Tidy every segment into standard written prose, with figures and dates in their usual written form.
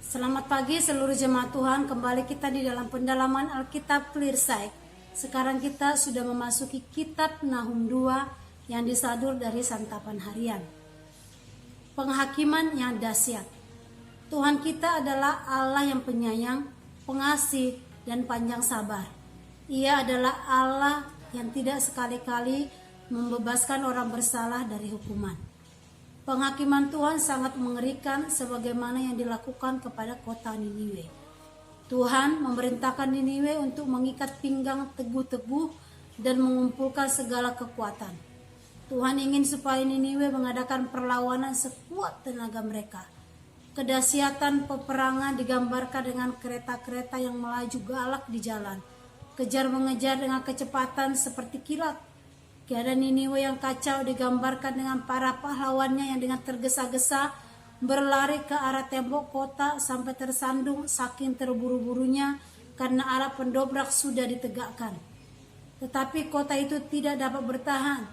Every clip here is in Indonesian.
Selamat pagi seluruh jemaat Tuhan, kembali kita di dalam pendalaman Alkitab Clear Sight. Sekarang kita sudah memasuki kitab Nahum 2 yang disadur dari santapan harian. Penghakiman yang dahsyat. Tuhan kita adalah Allah yang penyayang, pengasih, dan panjang sabar. Ia adalah Allah yang tidak sekali-kali membebaskan orang bersalah dari hukuman. Penghakiman Tuhan sangat mengerikan sebagaimana yang dilakukan kepada kota Niniwe. Tuhan memerintahkan Niniwe untuk mengikat pinggang teguh-teguh dan mengumpulkan segala kekuatan. Tuhan ingin supaya Niniwe mengadakan perlawanan sekuat tenaga mereka. Kedahsyatan peperangan digambarkan dengan kereta-kereta yang melaju galak di jalan, kejar mengejar dengan kecepatan seperti kilat. Keadaan Niniwe yang kacau digambarkan dengan para pahlawannya yang dengan tergesa-gesa berlari ke arah tembok kota sampai tersandung saking terburu-burunya karena arah pendobrak sudah ditegakkan. Tetapi kota itu tidak dapat bertahan.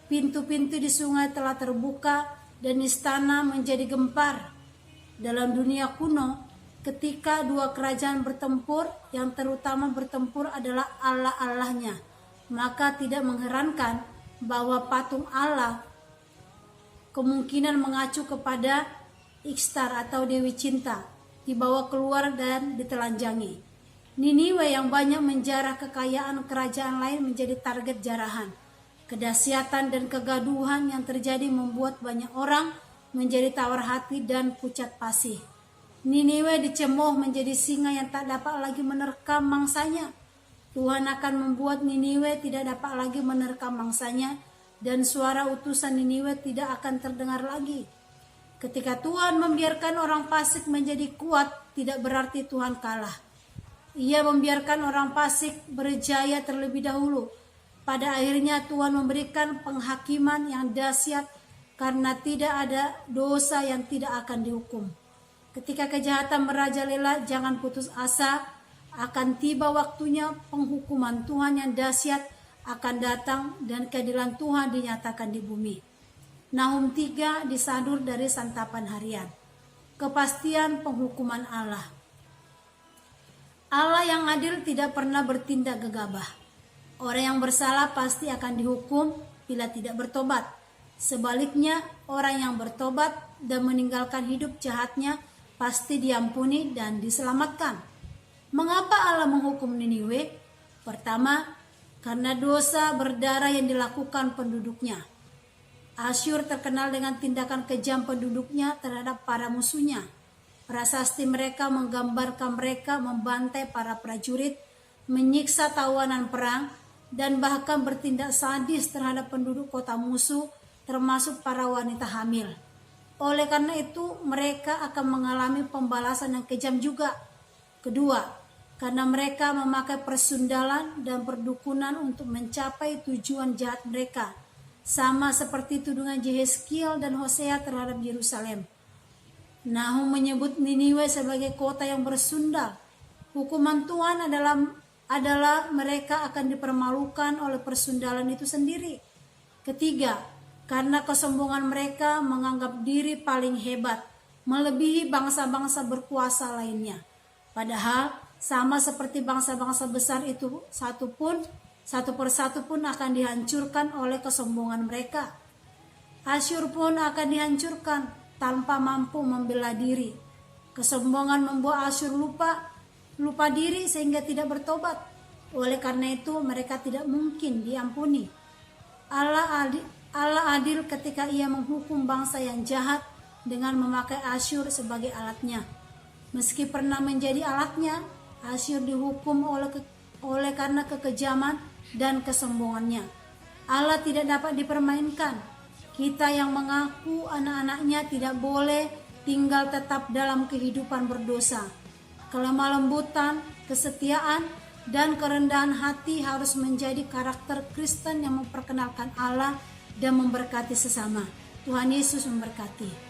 Pintu-pintu di sungai telah terbuka dan istana menjadi gempar. Dalam dunia kuno, ketika dua kerajaan bertempur, yang terutama bertempur adalah Allah-Allahnya, maka tidak mengherankan bahwa patung Allah kemungkinan mengacu kepada Ikstar atau Dewi Cinta, dibawa keluar dan ditelanjangi. Niniwe yang banyak menjarah kekayaan kerajaan lain menjadi target jarahan. Kedahsyatan dan kegaduhan yang terjadi membuat banyak orang menjadi tawar hati dan pucat pasi. Niniwe dicemooh menjadi singa yang tak dapat lagi menerkam mangsanya. Tuhan akan membuat Niniwe tidak dapat lagi menerkam mangsanya dan suara utusan Niniwe tidak akan terdengar lagi. Ketika Tuhan membiarkan orang fasik menjadi kuat, tidak berarti Tuhan kalah. Ia membiarkan orang fasik berjaya terlebih dahulu. Pada akhirnya Tuhan memberikan penghakiman yang dahsyat karena tidak ada dosa yang tidak akan dihukum. Ketika kejahatan merajalela, jangan putus asa. Akan tiba waktunya penghukuman Tuhan yang dahsyat akan datang dan keadilan Tuhan dinyatakan di bumi. Nahum 3 disadur dari santapan harian. Kepastian penghukuman Allah. Allah yang adil tidak pernah bertindak gegabah. Orang yang bersalah pasti akan dihukum bila tidak bertobat. Sebaliknya, orang yang bertobat dan meninggalkan hidup jahatnya pasti diampuni dan diselamatkan. Mengapa Allah menghukum Niniwe? Pertama, karena dosa berdarah yang dilakukan penduduknya. Asyur terkenal dengan tindakan kejam penduduknya terhadap para musuhnya. Prasasti mereka menggambarkan mereka membantai para prajurit, menyiksa tawanan perang, dan bahkan bertindak sadis terhadap penduduk kota musuh, termasuk para wanita hamil. Oleh karena itu, mereka akan mengalami pembalasan yang kejam juga. Kedua, karena mereka memakai persundalan dan perdukunan untuk mencapai tujuan jahat mereka, sama seperti tudungan Yehezkiel dan Hosea terhadap Yerusalem. Nahum menyebut Niniwe sebagai kota yang bersundal. Hukuman Tuhan adalah mereka akan dipermalukan oleh persundalan itu sendiri. Ketiga, karena kesombongan mereka menganggap diri paling hebat, melebihi bangsa-bangsa berkuasa lainnya. Padahal sama seperti bangsa-bangsa besar itu satu persatu pun akan dihancurkan oleh kesombongan mereka. Asyur pun akan dihancurkan tanpa mampu membela diri. Kesombongan membuat Asyur lupa diri sehingga tidak bertobat. Oleh karena itu mereka tidak mungkin diampuni. Allah adil ketika ia menghukum bangsa yang jahat dengan memakai Asyur sebagai alatnya. Meski pernah menjadi alatnya, Asyur dihukum oleh karena kekejaman dan kesombongannya. Allah tidak dapat dipermainkan. Kita yang mengaku anak-anaknya tidak boleh tinggal tetap dalam kehidupan berdosa. Kelemah lembutan, kesetiaan, dan kerendahan hati harus menjadi karakter Kristen yang memperkenalkan Allah dan memberkati sesama. Tuhan Yesus memberkati.